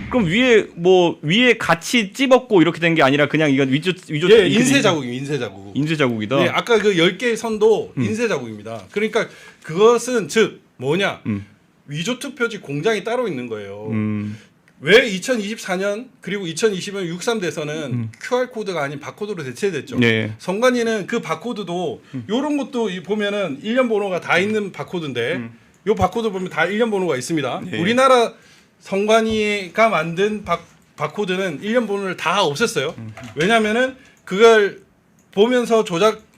그럼 위에 같이 찝었고 이렇게 된 게 아니라 그냥 이건 위조 예, 인쇄 자국입니다. 인쇄 자국. 인쇄 자국이다. 네, 아까 그 10개의 선도 인쇄 자국입니다. 그러니까 그것은 즉 뭐냐? 위조 투표지 공장이 따로 있는 거예요. 왜 2024년 그리고 2020년 63대선은 QR 코드가 아닌 바코드로 대체됐죠. 네. 선관위는 그 바코드도 요런 것도 보면은 일련 번호가 다 있는 바코드인데 요 바코드 보면 다 일련 번호가 있습니다. 네. 우리나라 선관위가 만든 바코드는 일련 번호를 다 없앴어요. 왜냐면은 그걸 보면서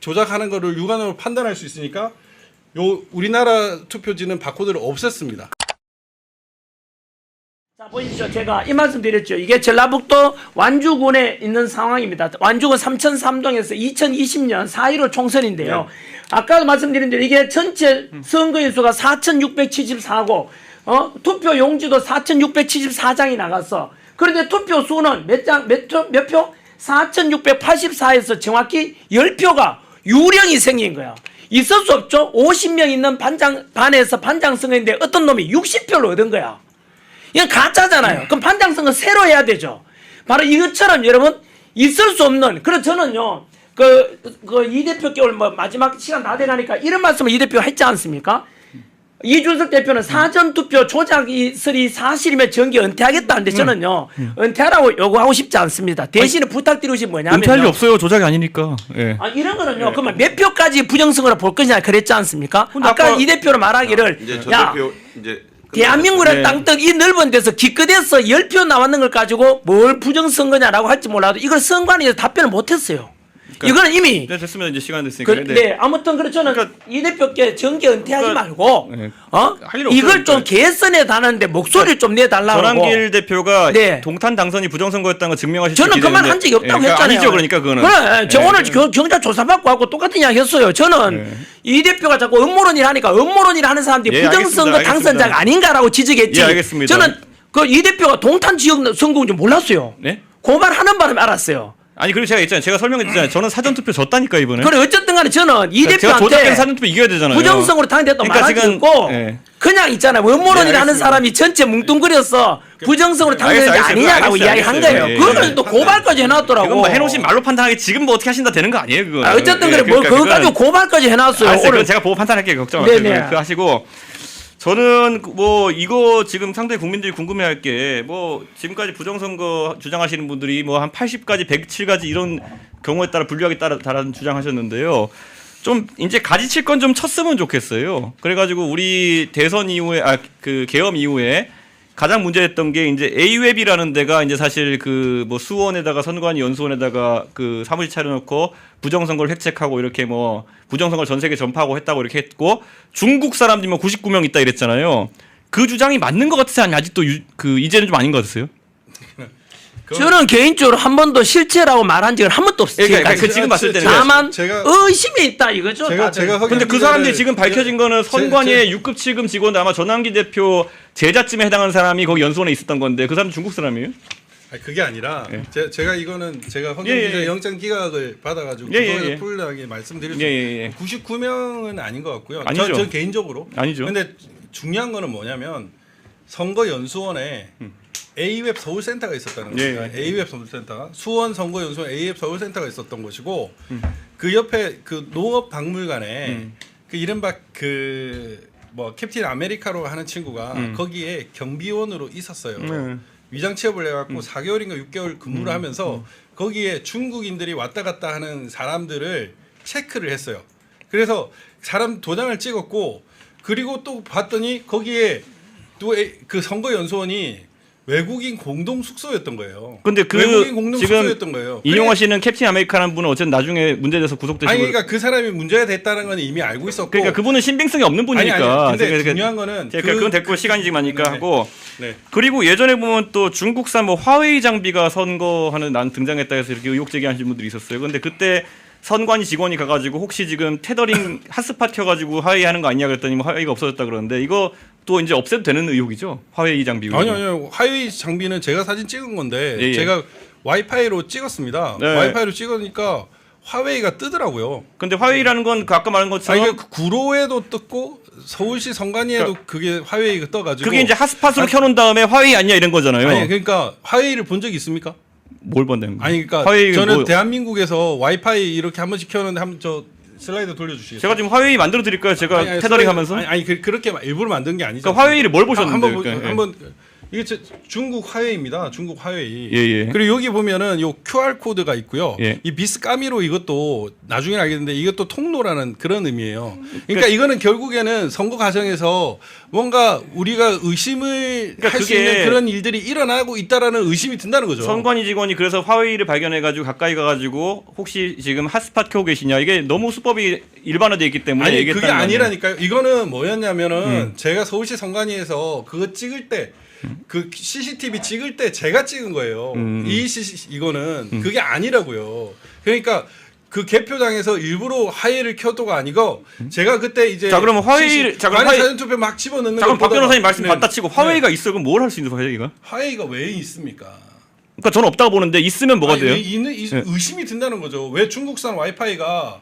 조작하는 거를 육안으로 판단할 수 있으니까 요 우리나라 투표지는 바코드를 없앴습니다. 자, 보십시오. 제가 이 말씀 드렸죠. 이게 전라북도 완주군에 있는 상황입니다. 완주군 삼천삼동에서 2020년 4.15 총선인데요. 아까도 말씀드린 대로 이게 전체 선거인수가 4,674고 투표 용지도 4,674장이 나갔어. 그런데 투표 수는 몇 표? 4,684에서 정확히 10표가 유령이 생긴 거야. 있을 수 없죠. 50명 있는 반에서 반장 선거인데 어떤 놈이 60표를 얻은 거야. 이건 가짜잖아요. 그럼 반장 선거 새로 해야 되죠. 바로 이것처럼 여러분 있을 수 없는. 그래서 저는요 이 대표께 오늘 마지막 시간 다 돼가니까 이런 말씀을 이 대표가 했지 않습니까? 이준석 대표는 사전투표 조작이 사실이면 정기 은퇴하겠다는데 저는요 은퇴하라고 요구하고 싶지 않습니다. 대신에 부탁드리고 싶은 뭐냐면 은퇴할 리 없어요. 조작이 아니니까. 예. 이런 거는요 그러면 몇 표까지 부정선거를 볼 것이냐 그랬지 않습니까? 아까 이 대표는 말하기를 이제 저 야 대표 이제 대한민국의 네. 땅덩 이 넓은 데서 기껏해서 10표 나왔는 걸 가지고 뭘 부정선거냐라고 할지 몰라도 이걸 선관위에서 답변을 못했어요. 이거는 이미 네, 됐습니다. 이제 시간 됐으니까. 네, 아무튼 저는 이 대표께 정계 은퇴하지 말고 네. 할 일 없어요. 이걸 좀 개선해 달라는데 목소리를 좀 내달라고. 전한길 대표가 네. 동탄 당선이 부정선거였다는 거 증명하실 수 저는 있게 그 말 되는데- 한 적이 없다고 그러니까 했잖아요. 아니죠. 그러니까 그거는. 그래, 저 네. 오늘 경찰 조사받고 하고 똑같은 이야기 했어요. 저는 이 대표가 자꾸 음모론이라 하니까 음모론이라 하는 사람들이 예, 부정선거 알겠습니다. 당선자가 아닌가라고 지적했지. 예, 알겠습니다. 저는 이 대표가 동탄 지역 선거인 줄 몰랐어요. 네? 고발하는 바람에 알았어요. 아니 그리고 제가 있잖아요. 제가 설명했잖아요. 저는 사전투표 졌다니까 이번에. 그래 어쨌든 간에 저는 이 제가 조작된 대표한테 사전투표 이겨야 되잖아요. 부정성으로 당됐다고 그러니까 말하지 지금- 않고 예. 그냥 있잖아요. 음모론이라 네, 하는 알겠습니다. 사람이 전체 뭉뚱그려서 부정성으로 당되는 게 알겠어요. 아니냐라고 알겠어요. 이야기한 알겠어요. 거예요. 예, 그걸 예. 또 고발까지 해놨더라고. 이건 뭐 해놓으신 말로 판단하기 지금 뭐 어떻게 하신다 되는 거 아니에요 그거. 어쨌든 그래 뭐 그거 가지고 고발까지 해놨어요. 알았어요. 오늘 그건 제가 보고 판단할게요. 걱정 마세요. 네네. 그거 하시고 저는 뭐 이거 지금 상당히 국민들이 궁금해할 게 뭐 지금까지 부정선거 주장하시는 분들이 뭐 한 80가지, 107가지 이런 경우에 따라 분류하기 따른 주장하셨는데요. 좀 이제 가지칠 건 좀 쳤으면 좋겠어요. 그래가지고 우리 대선 이후에 그 계엄 이후에 가장 문제됐던 게 이제 A웹이라는 데가 이제 사실 그 뭐 수원에다가 선관위 연수원에다가 그 사무실 차려놓고 부정선거를 획책하고 이렇게 뭐 부정선거를 전 세계 전파하고 했다고 이렇게 했고 중국 사람들이 뭐 99명 있다 이랬잖아요. 그 주장이 맞는 것 같으세요? 아니면 아직도 이제는 좀 아닌 것 같으세요? 저는 개인적으로 한 번도 실체라고 말한 적은 한 번도 없어요. 그러니까 지금까지. 지금 봤을 때는 다만 제가- 의심이 있다 이거죠. 제가 다들. 확인- 근데 그 사람들이 지금 밝혀진 거는 선관위의 6급 7급 직원 아마 전환기 대표 제자쯤에 해당하는 사람이 거기 연수원에 있었던 건데 그 사람 중국 사람이에요? 아니, 그게 아니라 제가 이거는 제가 허경 예, 기자 예. 영장 기각을 받아가지고 예, 예, 그거에 예. 풀하게 말씀드릴 수 예, 예, 예. 99명은 아닌 것 같고요. 아니죠. 저 개인적으로. 아니죠. 근데 중요한 거는 뭐냐면 선거연수원에 A웹 서울센터가 있었다는 예, 거예요. 예. A웹 서울센터, 수원 선거연수원 A웹 서울센터가 있었던 것이고 그 옆에 그 농업박물관에 그 이른바 그 뭐 캡틴 아메리카로 하는 친구가 거기에 경비원으로 있었어요. 위장 취업을 해갖고 4개월인가 6개월 근무를 하면서 거기에 중국인들이 왔다 갔다 하는 사람들을 체크를 했어요. 그래서 사람 도장을 찍었고 그리고 또 봤더니 거기에 또 그 선거연수원이 외국인 공동 숙소였던 거예요. 근데 그 외국인 공동 지금 숙소였던 거예요. 인용하시는 캡틴 아메리카라는 분은 어쨌든 나중에 문제돼서 구속되시고 아니 그러니까 그 사람이 문제가 됐다는 건 이미 알고 있었고 그러니까 그분은 신빙성이 없는 분이니까. 근데 그러니까 중요한 거는 그건 됐고 시간이 지금 하니까 네. 하고 네. 그리고 예전에 보면 또 중국산 뭐 화웨이 장비가 선거하는 난 등장했다 해서 이렇게 의혹 제기하시는 분들이 있었어요. 근데 그때 선관위 직원이 가가지고 혹시 지금 테더링 핫스팟 켜가지고 화웨이 하는 거 아니냐 그랬더니 뭐 화웨이가 없어졌다 그러는데 이거 또 이제 없애도 되는 의혹이죠? 화웨이 장비. 아니요. 화웨이 장비는 제가 사진 찍은 건데 예, 예. 제가 와이파이로 찍었습니다. 네. 와이파이로 찍으니까 화웨이가 뜨더라고요. 근데 화웨이라는 건 그 아까 말한 아 것처럼 이게 구로에도 떴고 서울시 성관이에도 그게 화웨이가 떠가지고. 그게 이제 핫스팟으로 켜놓은 다음에 화웨이 아니야 이런 거잖아요. 아니 그러니까 화웨이를 본 적이 있습니까? 뭘 본다는 거야? 아니 그러니까 화웨이 저는 뭐- 대한민국에서 와이파이 이렇게 한 번씩 켜는데 한번 저 슬라이드 돌려주시겠어요? 제가 지금 화웨이 만들어 드릴까요? 제가 아니, 테더링 슬라이드- 하면서. 아니 그렇게 일부러 만든 게 아니죠. 그러니까 화웨이를 뭘 보셨는데? 한번 그러니까, 예. 한번 이게 중국 화웨이입니다. 중국 화웨이. 예, 예. 그리고 여기 보면은 요 QR 코드가 있고요. 예. 이 비스카미로 이것도 나중에 알겠는데 이것도 통로라는 그런 의미예요. 그러니까 이거는 결국에는 선거 과정에서 뭔가 우리가 의심을 그러니까 할 수 그게 있는 그런 일들이 일어나고 있다라는 의심이 든다는 거죠. 선관위 직원이 그래서 화웨이를 발견해가지고 가까이 가가지고 혹시 지금 핫스팟 켜고 계시냐 이게 너무 수법이 일반화되어 있기 때문에 아니 얘기했다는 그게 거 아니에요? 아니라니까요. 이거는 뭐였냐면은 제가 서울시 선관위에서 그거 찍을 때 그 CCTV 찍을 때 제가 찍은 거예요. 이거는 그게 아니라고요. 그러니까 그 개표장에서 일부러 화웨이를 켜도가 아니고 제가 그때 이제 자, 그러면 화웨이를- 자, 그럼 관외 화웨이- 사전투표 막 집어넣는 자 그럼 박 걸 변호사님 보다가- 말씀 네. 받다 치고 화웨이가 있어 그럼 뭘 할 수 있는 거예요 화웨이가? 화웨이가 왜 있습니까? 그러니까 저는 없다고 보는데 있으면 뭐가 돼요? 네. 의심이 든다는 거죠. 왜 중국산 와이파이가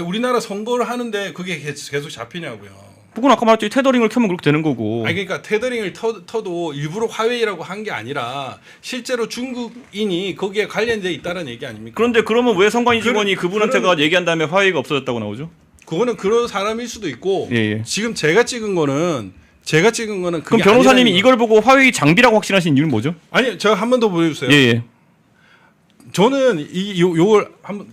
우리나라 선거를 하는데 그게 계속 잡히냐고요. 그건 아까 말했듯이 테더링을 켜면 그렇게 되는 거고. 아니 그러니까 테더링을 터도 일부러 화웨이라고 한 게 아니라 실제로 중국인이 거기에 관련돼 있다는 얘기 아닙니까? 그런데 그러면 왜 선관위 직원이 그분한테가 얘기한 다음에 화웨이가 없어졌다고 나오죠? 그거는 그런 사람일 수도 있고 예, 예. 지금 제가 찍은 거는 그럼 그게 변호사님이 아니라는 이걸 보고 화웨이 장비라고 확신하신 이유는 뭐죠? 아니 제가 한 번 더 보여주세요. 예, 예. 저는 요걸 한번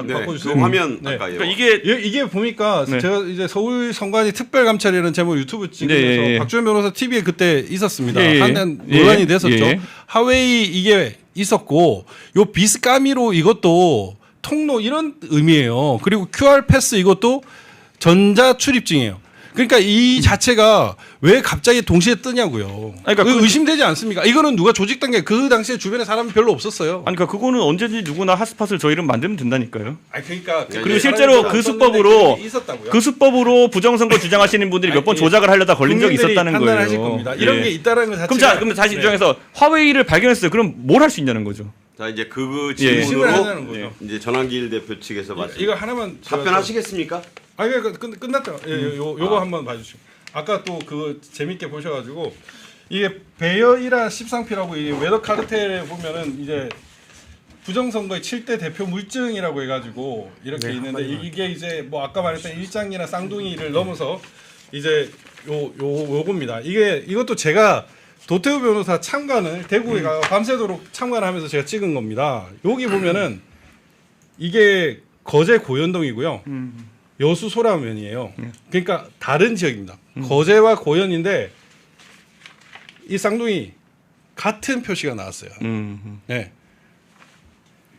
네, 바꿔주세요. 그 화면 네. 아까요. 그러니까 이게 이게 보니까 네. 제가 이제 서울 성관위 특별감찰이라는 제목 유튜브 찍으면서 네, 예, 예. 박주현 변호사 TV에 그때 있었습니다. 예, 예. 한단 예, 논란이 예. 됐었죠. 예. 하웨이 이게 있었고 요 비스카미로 이것도 통로 이런 의미예요. 그리고 QR 패스 이것도 전자 출입증이에요. 그러니까 이 자체가 왜 갑자기 동시에 뜨냐고요. 그러니까 그거 의심되지 않습니까? 이거는 누가 조직단 게 그 당시에 주변에 사람이 별로 없었어요. 아니 그러니까 그거는 언제든지 누구나 핫스팟을 저희 이름 만들면 된다니까요. 아니 그러니까 그리고 실제로 그 수법으로 있었다고요. 그 수법으로 부정선거 주장하시는 분들이 몇 번 아니, 조작을 하려다 걸린 적이 국민들이 있었다는 거예요. 판단하실 겁니다. 이런 예. 게 있다는 것 자체가. 그럼 자, 그럼 다시 주장해서 화웨이를 발견했어요. 그럼 뭘 할 수 있냐는 거죠. 자 이제 그 예. 의심을 하자는 질문으로 거죠. 이제 전환길 대표 측에서 말씀. 이거 하나만 제가 답변하시겠습니까? 아 이거 끝났죠. 예, 요거 한번 봐주시고. 아까 또 그거 재밌게 보셔가지고 이게 베어이라 십상피라고 이 웨더 카르텔에 보면은 이제 부정선거의 7대 대표 물증이라고 해가지고 이렇게 있는데 이게 이제 뭐 아까 말했던 일장이나 쌍둥이를 넘어서 이제 요겁니다. 이것도 제가 도태우 변호사 참관을 대구에 가 밤새도록 참관을 하면서 제가 찍은 겁니다. 여기 보면은 이게 거제 고현동이고요. 여수 소라면이에요. 그러니까 다른 지역입니다. 거제와 고현인데 이 쌍둥이 같은 표시가 나왔어요. 네.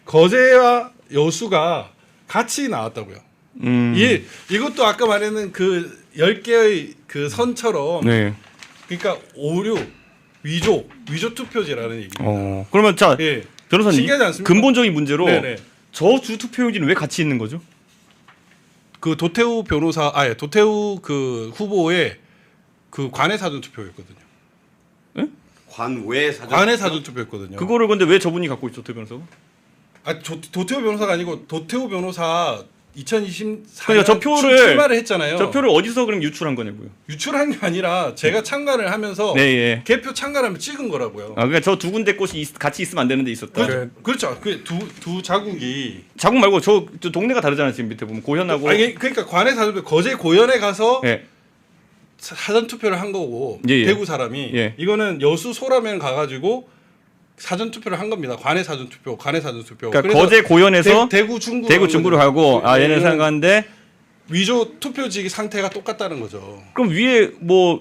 거제와 여수가 같이 나왔다고요. 이것도 아까 말했는 그 10개의 그 선처럼 네. 그러니까 오류, 위조 투표제라는 얘기입니다. 그러면 자 예. 변호사님 신기하지 않습니까? 근본적인 문제로 네네. 저 주 투표용지는 왜 같이 있는 거죠? 그 도태우 도태우 그 후보의 그 관외 사전 투표였거든요. 관외 사전. 관외 사전 투표였거든요. 그거를 근데 왜 저분이 갖고 있죠, 도 변호사가? 도태우 변호사가 아니고 도태우 변호사 2024년 그러니까 저 표를 출마를 했잖아요. 저 표를 어디서 그럼 유출한 거냐고요? 유출한 게 아니라 제가 참가를 하면서 네, 예. 개표 참가하면 찍은 거라고요. 아, 그러니까 저 두 군데 꽃이 같이 있으면 안 되는데 있었다. 그렇죠. 그 두 자국이 자국 말고 저 동네가 다르잖아요. 지금 밑에 보면 고현하고. 아니 그러니까 관외 사전 투표 거제 고현에 가서 예. 사전 투표를 한 거고 예, 예. 대구 사람이 예. 이거는 여수 소라면 가가지고 사전 투표를 한 겁니다. 관외 사전 투표. 그러니까 그래서 거제 고현에서 대구 중구 대구 중구로 가고 아 얘는 생각하는데 위조 투표지 상태가 똑같다는 거죠. 그럼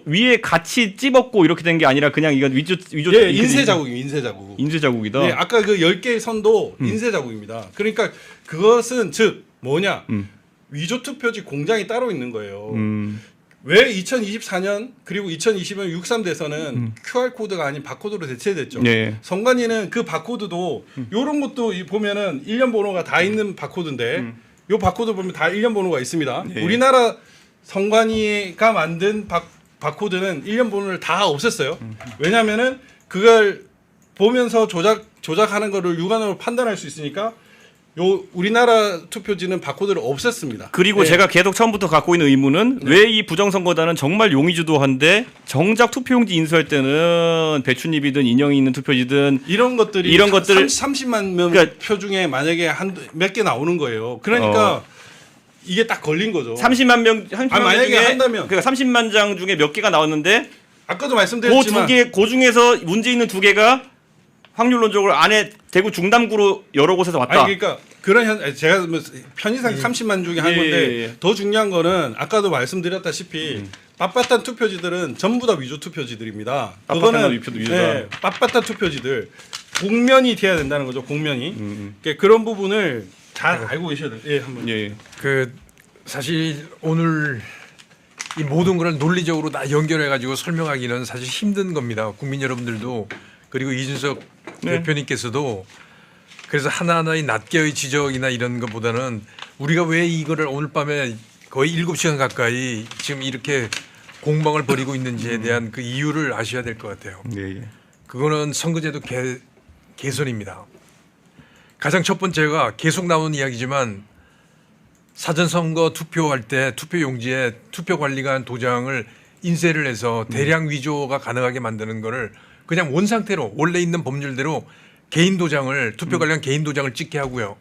위에 같이 찝었고 이렇게 된 게 아니라 그냥 이건 위조 예, 인쇄 자국이에요. 인쇄 자국. 인쇄 자국이다. 네, 아까 그 10개의 선도 인쇄 자국입니다. 그러니까 그것은 즉 뭐냐? 위조 투표지 공장이 따로 있는 거예요. 왜 2024년 그리고 2020년 6.3 대선은 QR 코드가 아닌 바코드로 대체됐죠. 예. 선관위는 그 바코드도 요런 것도 보면은 일련 번호가 다 있는 바코드인데 요 바코드 보면 다 일련 번호가 있습니다. 예. 우리나라 선관위가 만든 바코드는 일련 번호를 다 없앴어요. 왜냐면은 그걸 보면서 조작하는 거를 육안으로 판단할 수 있으니까 요 우리나라 투표지는 바코드를 없앴습니다. 그리고 예. 제가 계속 처음부터 갖고 있는 의문은 왜 이 부정선거단은 정말 용의주도한데 정작 투표용지 인수할 때는 배춧잎이든 인형이 있는 투표지든 이런 것들이 이런 것들을 30만 명 그러니까 표 중에 만약에 몇 개 나오는 거예요. 그러니까 이게 딱 걸린 거죠. 30만 명 30만 명 만약에 중에 한다면. 그러니까 30만 장 중에 몇 개가 나왔는데 아까도 말씀드렸지만 그 중에서 문제 있는 두 개가 확률론적으로 안에 대구 중남구로 여러 곳에서 왔다. 아니 그러니까 그런 제가 뭐 편의상 30만 중에 한 예, 건데 예, 예. 더 중요한 거는 아까도 말씀드렸다시피 빳빳한 투표지들은 전부 다 위조 투표지들입니다. 빳빳한 위조다. 네, 빳빳한 투표지들 공면이 돼야 된다는 거죠. 공면이 그러니까 그런 부분을 잘 알고 계셔야 돼요. 예, 한번. 예. 그 사실 오늘 이 모든 걸 논리적으로 다 연결해 가지고 설명하기는 사실 힘든 겁니다. 국민 여러분들도 그리고 이준석 네. 대표님께서도 그래서 하나하나의 낱개의 지적이나 이런 것보다는 우리가 왜 이거를 오늘 밤에 거의 7시간 가까이 지금 이렇게 공방을 벌이고 있는지에 대한 그 이유를 아셔야 될 것 같아요. 예, 예. 그거는 선거제도 개선입니다. 가장 첫 번째가 계속 나오는 이야기지만 사전선거 투표할 때 투표용지에 투표관리관 도장을 인쇄를 해서 대량 위조가 가능하게 만드는 거를 그냥 원상태로 원래 있는 법률대로 개인 도장을 투표관리관 개인 도장을 찍게 하고요.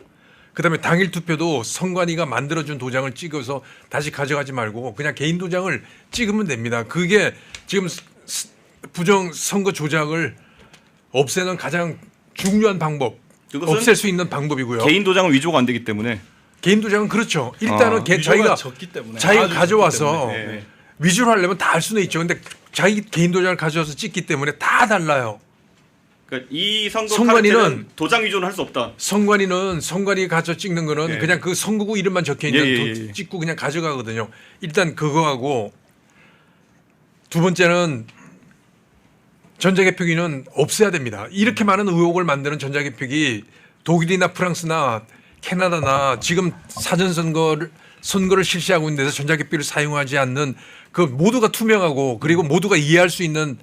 그다음에 당일 투표도 선관위가 만들어준 도장을 찍어서 다시 가져가지 말고 그냥 개인 도장을 찍으면 됩니다. 그게 지금 부정 선거 조작을 없애는 가장 중요한 방법, 그것은 없앨 수 있는 방법이고요. 개인 도장은 위조가 안 되기 때문에 개인 도장은 그렇죠. 일단은 위조가 자기가 적기 때문에 자기가 아주 가져와서 적기 때문에. 네. 위조를 하려면 다 할 수는 있죠. 근데 자기 개인 도장을 가져와서 찍기 때문에 다 달라요. 그러니까 이 선거 선관위는- 카르텔은 도장 위조는 할 수 없다. 선관위가 가져 찍는 거는 네. 그냥 그 선거구 이름만 적혀 있는 예, 예, 예. 찍고 그냥 가져가거든요. 일단 그거하고 두 번째는 전자개표기는 없애야 됩니다. 이렇게 많은 의혹을 만드는 전자개표기 독일이나 프랑스나 캐나다나 지금 선거를 실시하고 있는 데서 전자개표를 사용하지 않는 그 모두가 투명하고 그리고 모두가 이해할 수 있는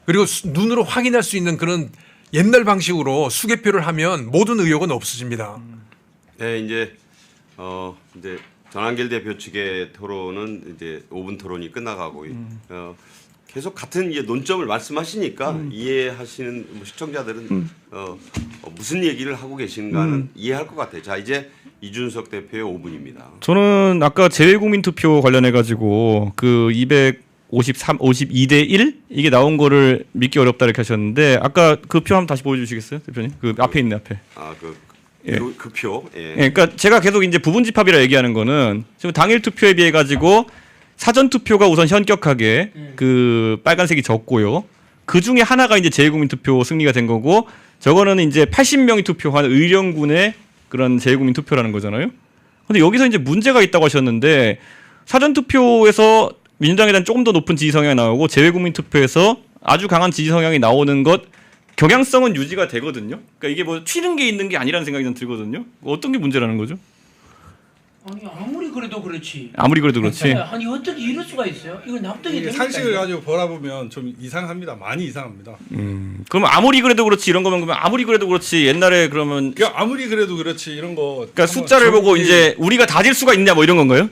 그리고 눈으로 확인할 수 있는 그런 옛날 방식으로 수개표를 하면 모든 의혹은 없어집니다. 네, 이제 전한길 대표 측의 토론은 이제 5분 토론이 끝나가고 계속 같은 이제 논점을 말씀하시니까 이해하시는 뭐 시청자들은 무슨 얘기를 하고 계신가는 이해할 것 같아요. 자, 이제 이준석 대표의 5분입니다. 저는 아까 재외국민 투표 관련해 가지고 그 52대 1 이게 나온 거를 믿기 어렵다 이렇게 하셨는데 아까 그 표 한번 다시 보여주시겠어요, 대표님? 그 앞에 있는 앞에. 예. 그 표. 예. 예, 그러니까 제가 계속 이제 부분 집합이라 얘기하는 거는 지금 당일 투표에 비해 가지고 사전 투표가 우선 현격하게 그 빨간색이 적고요. 그 중에 하나가 이제 재외국민 투표 승리가 된 거고 저거는 이제 80명이 투표한 의령군의 그런 재외국민 투표라는 거잖아요. 근데 여기서 이제 문제가 있다고 하셨는데 사전 투표에서 민주당에 대한 조금 더 높은 지지 성향이 나오고 재외국민 투표에서 아주 강한 지지 성향이 나오는 것 경향성은 유지가 되거든요. 그러니까 이게 뭐 튀는 게 있는 게 아니라는 생각이 좀 들거든요. 어떤 게 문제라는 거죠? 아니 아무리 그래도 그렇지. 아무리 그래도 그렇지. 아니 어떻게 이럴 수가 있어요? 이거 납득이 이게 됩니까? 상식을 이게? 가지고 바라보면 좀 이상합니다. 많이 이상합니다. 그럼 아무리 그래도 그렇지 이런 거면 그러면 아무리 그래도 그렇지 옛날에 그러면 그러니까 아무리 그래도 그렇지 이런 거. 그러니까 숫자를 보고 이제 우리가 다질 수가 있냐 뭐 이런 건가요?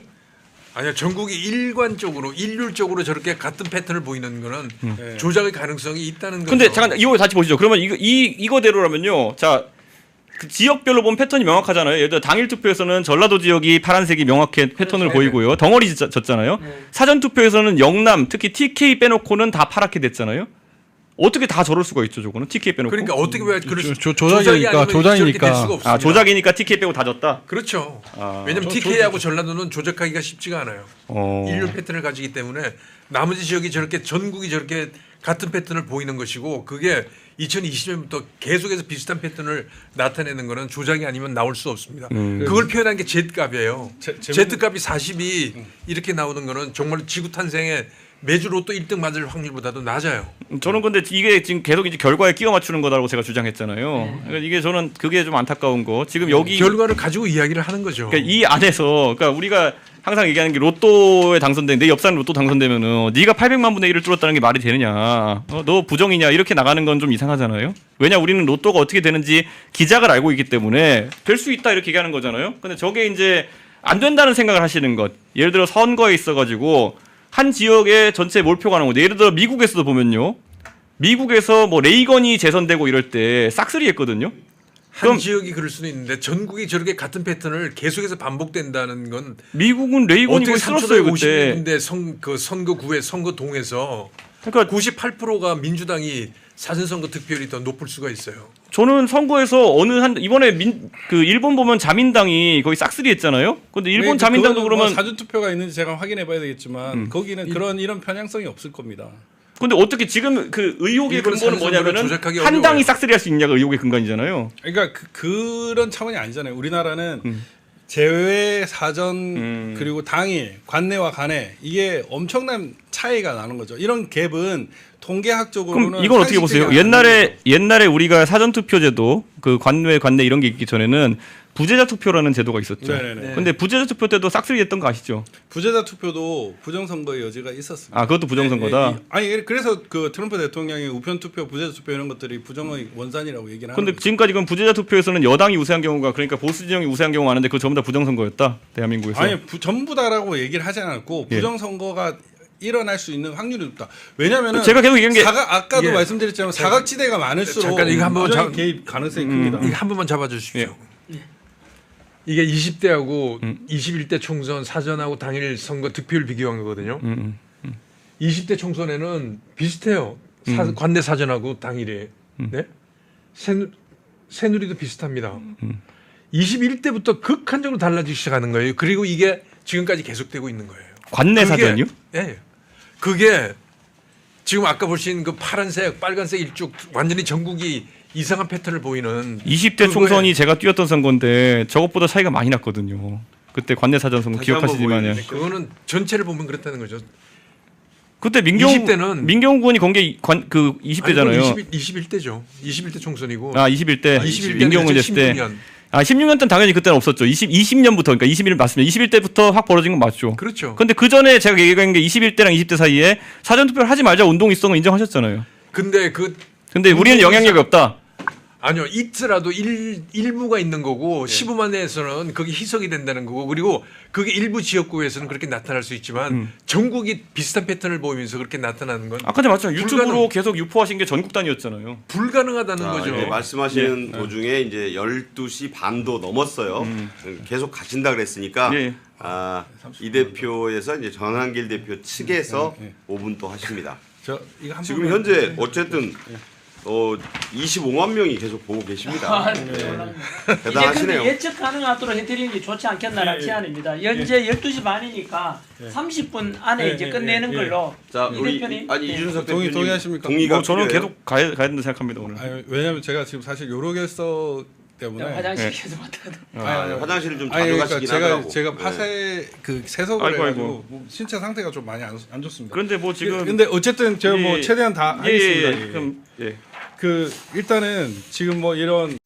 아니요, 전국이 일관적으로 일률적으로 저렇게 같은 패턴을 보이는 거는 네. 조작의 가능성이 있다는 거죠. 근데 잠깐 이거 다시 보시죠. 그러면 이거대로라면요. 자, 그 지역별로 보면 패턴이 명확하잖아요. 예를 들어 당일 투표에서는 전라도 지역이 파란색이 명확히 패턴을 그렇죠. 보이고요. 덩어리 졌잖아요. 사전 투표에서는 영남 특히 TK 빼놓고는 다 파랗게 됐잖아요. 어떻게 다 저럴 수가 있죠, 저거는 TK 빼놓고? 그러니까 어떻게 왜 그럴 수 조작이니까, 조작이니까. 될 수가 없습니다. 아 조작이니까 TK 빼고 다 졌다. 그렇죠. 아. 왜냐하면 TK하고 전라도는 조작하기가 쉽지가 않아요. 일률 패턴을 가지기 때문에 나머지 지역이 저렇게 전국이 저렇게 같은 패턴을 보이는 것이고 그게 2020년부터 계속해서 비슷한 패턴을 나타내는 것은 조작이 아니면 나올 수 없습니다. 그걸 표현한 게 Z값이에요. Z값이 40이 이렇게 나오는 것은 정말 지구 탄생에 매주 로또 1등 맞을 확률보다도 낮아요. 저는 근데 이게 지금 계속 이제 결과에 끼워 맞추는 거다라고 제가 주장했잖아요. 그러니까 이게 저는 그게 좀 안타까운 거. 지금 여기 결과를 가지고 이야기를 하는 거죠. 그러니까 이 안에서 그러니까 우리가 항상 얘기하는 게 로또에 당선된 내 옆사람 로또 당선되면은 네가 800만 분의 1을 뚫었다는 게 말이 되느냐? 너 부정이냐? 이렇게 나가는 건 좀 이상하잖아요. 왜냐 우리는 로또가 어떻게 되는지 기작을 알고 있기 때문에 될 수 있다 이렇게 얘기하는 거잖아요. 근데 저게 이제 안 된다는 생각을 하시는 것. 예를 들어 선거에 있어가지고 한 지역에 전체 몰표가 나오고 예를 들어 미국에서도 보면요. 미국에서 뭐 레이건이 재선되고 이럴 때 싹쓸이했거든요. 한 그럼- 지역이 그럴 수는 있는데 전국이 저렇게 같은 패턴을 계속해서 반복된다는 건 미국은 레이건이 어떻게 거의 쓸었어요 그때. 3,550년대 선거구에 선거동에서 그러니까 98%가 민주당이 사전선거 득표율이 더 높을 수가 있어요. 저는 선거에서 어느 한 이번에 그 일본 보면 자민당이 거의 싹쓸이했잖아요. 근데 일본 자민당도 그러면 사전 투표가 있는지 제가 확인해봐야 되겠지만 거기는 이런 편향성이 없을 겁니다. 근데 어떻게 지금 그 의혹의 일본 근본은 사전선거를 뭐냐면은 조작하기 한 어려워요. 당이 싹쓸이할 수 있냐가 의혹의 근간이잖아요. 그러니까 그런 차원이 아니잖아요. 우리나라는 제외 사전 그리고 당일 관내와 간내 이게 엄청난 차이가 나는 거죠. 이런 갭은 통계학적으로는 그럼 이건 어떻게 보세요? 상식적이 안 되는 옛날에 우리가 사전 투표제도 그 관내 이런 게 있기 전에는 부재자 투표라는 제도가 있었죠. 네네네. 근데 부재자 투표 때도 싹쓸이했던 거 아시죠? 부재자 투표도 부정선거의 여지가 있었습니다. 아 그것도 부정선거다. 네, 아니 그래서 그 트럼프 대통령이 우편 투표, 부재자 투표 이런 것들이 부정의 원산이라고 얘기를 하는 근데 거죠. 지금까지 그럼 부재자 투표에서는 여당이 우세한 경우가 그러니까 보수 진영이 우세한 경우가 많은데 그거 전부 다 부정선거였다 대한민국에서. 아니 전부 다라고 얘기를 하지 않았고 예. 부정선거가 일어날 수 있는 확률이 높다. 왜냐하면 제가 계속 얘기한 게 아까도 예. 말씀드렸지만 사각지대가 많을수록 잠깐 이거 한번 부정의 잡- 개입 가능성이 큽니다. 이거 한 번만 잡아주십시오. 이게 20대하고 21대 총선 사전하고 당일 선거 득표율 비교한 거거든요. 20대 총선에는 비슷해요. 관내 사전하고 당일에. 네? 새누리도 비슷합니다. 21대부터 극한적으로 달라지기 시작하는 거예요. 그리고 이게 지금까지 계속되고 있는 거예요. 관내 그게- 사전이요? 예. 그게 지금 아까 보신 그 파란색, 빨간색 일쭉 완전히 전국이 이상한 패턴을 보이는 20대 그거에- 총선이 제가 뛰었던 선거인데 저것보다 차이가 많이 났거든요. 그때 관내 사전 선거 다시 한번 기억하시지만요. 보여주십시오. 그거는 전체를 보면 그렇다는 거죠. 그때 민경우 20대는 민경우 의원이 공개 그 20대잖아요. 21대죠. 21대 총선이고. 아 21대 21대는 민경우 의원 됐을 때. 16년. 아 16년 때는 당연히 그때는 없었죠. 20년부터 그러니까 21 맞습니다. 21대부터 확 벌어진 건 맞죠. 그렇죠. 근데 그 전에 제가 얘기한 게 21대랑 20대 사이에 사전 투표를 하지 말자 운동이 있었던 거 인정하셨잖아요. 근데 그 근데 우리는 영향력이 없다. 아니요. 있더라도 일부가 있는 거고 15만 내에서는 그게 희석이 된다는 거고 그리고 그게 일부 지역구에서는 그렇게 나타날 수 있지만 전국이 비슷한 패턴을 보이면서 그렇게 나타나는 건 아까 전에 맞잖아요. 유튜브로 불가능. 계속 유포하신 게 전국 단위였잖아요. 불가능하다는 자, 거죠. 예, 말씀하시는 도중에 이제 12시 반도 넘었어요. 계속 가신다 그랬으니까 예. 이 대표에서 이제 전한길 대표 측에서 5분 또 하십니다. 이거 한 지금 번만- 현재 어쨌든 25만 명이 계속 보고 계십니다. 이제 대단하시네요. 근데 예측 가능하도록 해드리는 게 좋지 않겠나라는 제안입니다. 현재 12시 반이니까 30분 안에 이제 끝내는 걸로. 자, 이 우리 대표님. 이준석 대표님 동의하십니까? 동의가 저는 필요해요? 계속 가야 된다 생각합니다 오늘. 아니, 왜냐면 제가 지금 사실 요로결석 때문에 화장실 네. 계속 왔다 갔다. 화장실을 좀 아니 자주 그러니까 가시긴 하더라고. 제가 폐쇄 그 세석을 아이고, 해가지고 아이고. 뭐 신체 상태가 좀 많이 안 좋습니다. 그런데 뭐 지금 근데 어쨌든 제가 뭐 예, 최대한 다 하겠습니다. 그럼 예. 그 일단은 지금 뭐 이런